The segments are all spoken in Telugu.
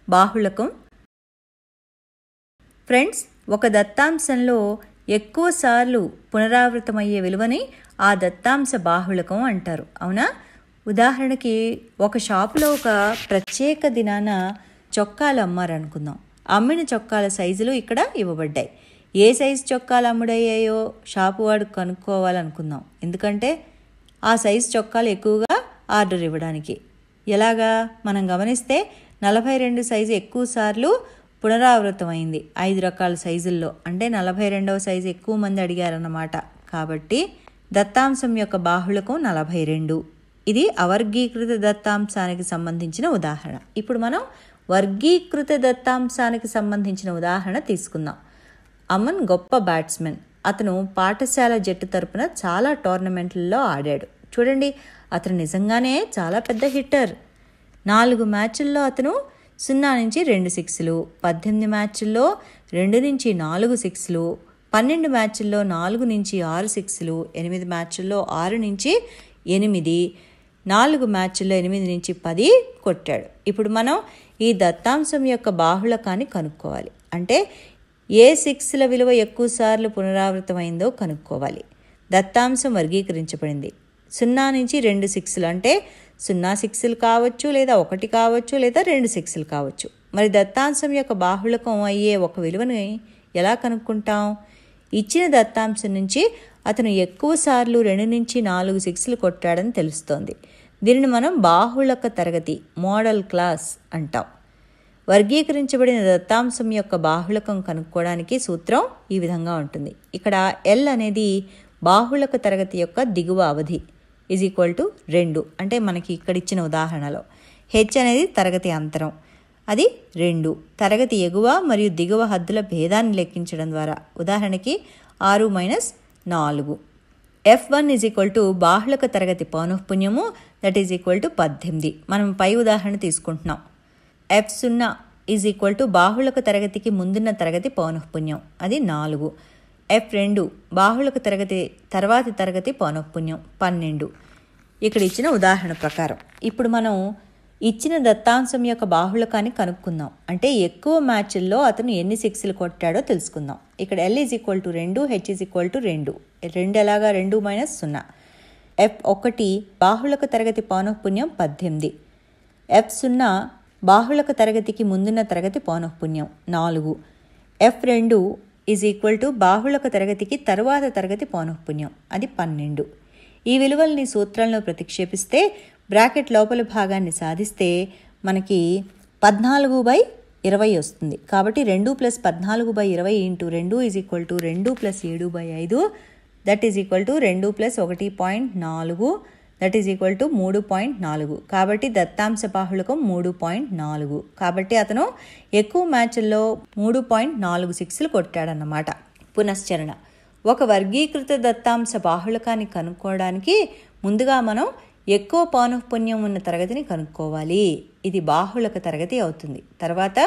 బాహుళకం. ఫ్రెండ్స్, ఒక దత్తాంశంలో ఎక్కువ సార్లు పునరావృతమయ్యే విలువని ఆ దత్తాంశ బాహుళకం అంటారు. అవునా? ఉదాహరణకి ఒక షాపులో ఒక ప్రత్యేక దినాన చొక్కాలు అమ్మారనుకుందాం. అమ్మిన చొక్కాల సైజులు ఇక్కడ ఇవ్వబడ్డాయి. ఏ సైజు చొక్కాలు అమ్ముడయ్యాయో షాపు వాడు కనుక్కోవాలనుకుందాం. ఎందుకంటే ఆ సైజు చొక్కాలు ఎక్కువగా ఆర్డర్ ఇవ్వడానికి. ఎలాగా మనం గమనిస్తే 42 సైజు ఎక్కువ సార్లు పునరావృతమైంది 5 రకాల సైజుల్లో. అంటే 42వ సైజు ఎక్కువ మంది అడిగారన్నమాట. కాబట్టి దత్తాంశం యొక్క బాహుళకం 42. ఇది అవర్గీకృత దత్తాంశానికి సంబంధించిన ఉదాహరణ. ఇప్పుడు మనం వర్గీకృత దత్తాంశానికి సంబంధించిన ఉదాహరణ తీసుకుందాం. అమన్ గొప్ప బ్యాట్స్మెన్. అతను పాఠశాల జట్టు తరపున చాలా టోర్నమెంట్లలో ఆడాడు. చూడండి, అతను నిజంగానే చాలా పెద్ద హిట్టర్. 4 మ్యాచ్ల్లో అతను 0 నుంచి 2 సిక్స్లు, 18 మ్యాచ్ల్లో 2 నుంచి 4 సిక్స్లు, 12 మ్యాచ్ల్లో 4 నుంచి 6 సిక్స్లు, 8 మ్యాచ్ల్లో 6 నుంచి 8, 4 మ్యాచ్ల్లో 8 నుంచి 10 కొట్టాడు. ఇప్పుడు మనం ఈ దత్తాంశం యొక్క బాహుళకాన్ని కనుక్కోవాలి. అంటే ఏ సిక్స్ల విలువ ఎక్కువ సార్లు పునరావృతమైందో కనుక్కోవాలి. దత్తాంశం వర్గీకరించబడింది. 0 నుంచి 2 సిక్స్లు అంటే 0 సిక్స్లు కావచ్చు, లేదా 1 కావచ్చు, లేదా 2 సిక్స్లు కావచ్చు. మరి దత్తాంశం యొక్క బాహుళకం అయ్యే ఒక విలువని ఎలా కనుక్కుంటాం? ఇచ్చిన దత్తాంశం నుంచి అతను ఎక్కువ సార్లు 2 నుంచి 4 సిక్స్లు కొట్టాడని తెలుస్తోంది. దీనిని మనం బాహుళక తరగతి, మోడల్ క్లాస్ అంటాం. వర్గీకరించబడిన దత్తాంశం యొక్క బాహుళకం కనుక్కోవడానికి సూత్రం ఈ విధంగా ఉంటుంది. ఇక్కడ L అనేది బాహుళక తరగతి యొక్క దిగువ అవధి = 2. అంటే మనకి ఇక్కడ ఇచ్చిన ఉదాహరణలో H అనేది తరగతి అంతరం, అది 2. తరగతి ఎగువ మరియు దిగువ హద్దుల భేదాన్ని లెక్కించడం ద్వారా, ఉదాహరణకి 6 - 4. F1 బాహుళక తరగతి పౌనఃపున్యము, = 18. మనం పై ఉదాహరణ తీసుకుంటున్నాం. F0 బాహుళక తరగతికి ముందున్న తరగతి పౌనఃపున్యం, అది 4. F2 బాహుళక తరగతి తర్వాతి తరగతి పౌనఃపున్యం, 12. ఇక్కడ ఇచ్చిన ఉదాహరణ ప్రకారం ఇప్పుడు మనం ఇచ్చిన దత్తాంశం యొక్క బాహుళకాన్ని కనుక్కుందాం. అంటే ఎక్కువ మ్యాచ్ల్లో అతను ఎన్ని సిక్స్లు కొట్టాడో తెలుసుకుందాం. ఇక్కడ L = 2, H = 2. 2 ఎలాగా? 2 - 0. F1 బాహుళక తరగతి పౌనఃపున్యం 18. F0 బాహుళక తరగతికి ముందున్న తరగతి పౌనఃపున్యం 4. F2 బాహుళక తరగతికి తరువాత తరగతి పౌనఃపున్యం, అది 12. ఈ విలువల్ని సూత్రంలో ప్రతిక్షేపిస్తే బ్రాకెట్ లోపలి భాగాన్ని సాధిస్తే మనకి 14/20 వస్తుంది. కాబట్టి 2 + 14/20 × 2 = 2 + 7/5, that is equal to 2 + 1.4, that is equal to 3.4. కాబట్టి దత్తాంశ బాహుళకం 3.4. కాబట్టి అతను ఎక్కువ మ్యాచ్ల్లో 3.4 సిక్స్లు కొట్టాడన్నమాట. పునశ్చరణ: ఒక వర్గీకృత దత్తాంశ బాహుళకాన్ని కనుక్కోవడానికి ముందుగా మనం ఎక్కువ పౌనఃపున్యం ఉన్న తరగతిని కనుక్కోవాలి. ఇది బాహుళక తరగతి అవుతుంది. తర్వాత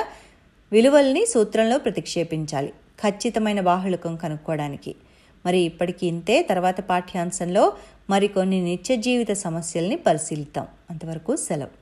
విలువల్ని సూత్రంలో ప్రతిక్షేపించాలి ఖచ్చితమైన బాహుళకం కనుక్కోవడానికి. మరి ఇప్పటికీ ఇంతే. తర్వాత పాఠ్యాంశంలో మరికొన్ని నిత్య జీవిత సమస్యల్ని పరిశీలిద్దాం. అంతవరకు సెలవు.